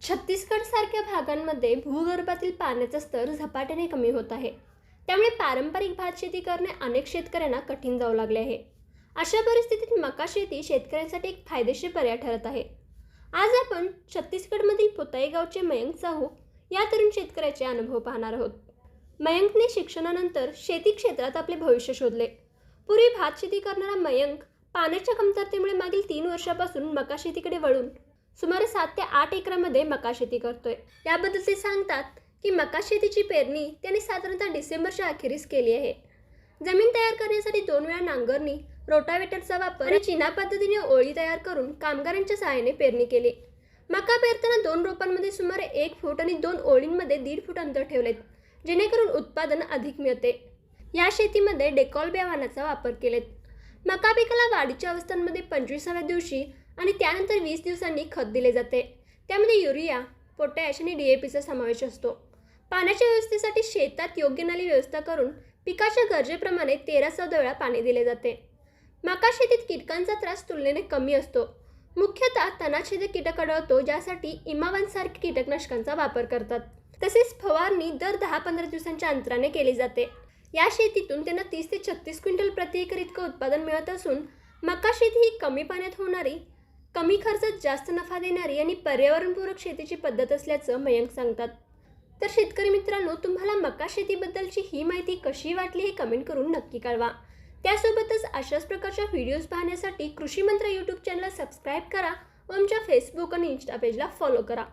छत्तीसगड भागांमध्ये भूगर्भातील पाण्याचा स्तर झपाट्याने कमी होत आहे. त्यामुळे पारंपरिक भात शेती करणे अनेक शेतकऱ्यांना कठीण जाऊ लागले आहे. अशा परिस्थितीत मका शेती शेतकऱ्यांसाठी एक फायदेशीर पर्याय ठरत आहे. आज आपण छत्तीसगडमधील पुताई गावचे मयंक साहू या तरुण शेतकऱ्याचे अनुभव पाहणार आहोत. मयंकने शिक्षणानंतर शेती क्षेत्रात आपले भविष्य शोधले. पूर्वी भात शेती करणारा मयंक पाण्याच्या कमतरतेमुळे मागील 3 वर्षापासून मका शेतीकडे वळून सुमारे 7 ते 8 एकरामध्ये मका शेती करतोय. याबद्दल ते सांगतात की मका शेतीची पेरणी त्यांनी साधारणतः डिसेंबरच्या अखेरीस केली आहे. जमीन तयार करण्यासाठी 2 वेळा नांगरणी, रोटावेटरचा वापर आणि चिना पद्धतीने ओळी तयार करून कामगारांच्या सहाय्याने पेरणी केली. मका पेरताना 2 रोपांमध्ये सुमारे 1 फूट आणि 2 ओळींमध्ये 1.5 फूट अंतर ठेवलेत, जेणेकरून उत्पादन अधिक मिळते. या शेतीमध्ये डेकॉल बियाणाचा वापर केलेत. मका पिकाला वाढीच्या अवस्थांमध्ये 25व्या दिवशी आणि त्यानंतर 20 दिवसांनी खत दिले जाते. त्यामध्ये युरिया, पोटॅश आणि DAPचा समावेश असतो. पाण्याच्या व्यवस्थेसाठी शेतात योग्य नाली व्यवस्था करून पिकाच्या गरजेप्रमाणे 13-14 वेळा पाणी दिले जाते. मका शेतीत कीटकांचा त्रास तुलनेने कमी असतो. मुख्यतः तणाछेदक कीटक आढळतो, ज्यासाठी इमावांसारख्या कीटकनाशकांचा वापर करतात. तसेच फवारणी दर 10-15 दिवसांच्या अंतराने केली जाते. या शेतीतून त्यांना 30 ते 36 क्विंटल प्रति एकर इतकं उत्पादन मिळत असून मका शेती ही कमी पाण्यात होणारी, कमी खर्चात जास्त नफा देणारी आणि पर्यावरणपूरक शेतीची पद्धत असल्याचं मयंक सांगतात. तर शेतकरी मित्रांनो, तुम्हाला मका शेतीबद्दलची ही माहिती कशी वाटली हे कमेंट करून नक्की कळवा. त्यासोबतच अशाच प्रकारच्या व्हिडिओज पाहण्यासाठी कृषी मंत्र यूट्यूब चॅनलला सबस्क्राईब करा व आमच्या फेसबुक आणि इंस्टा पेजला फॉलो करा.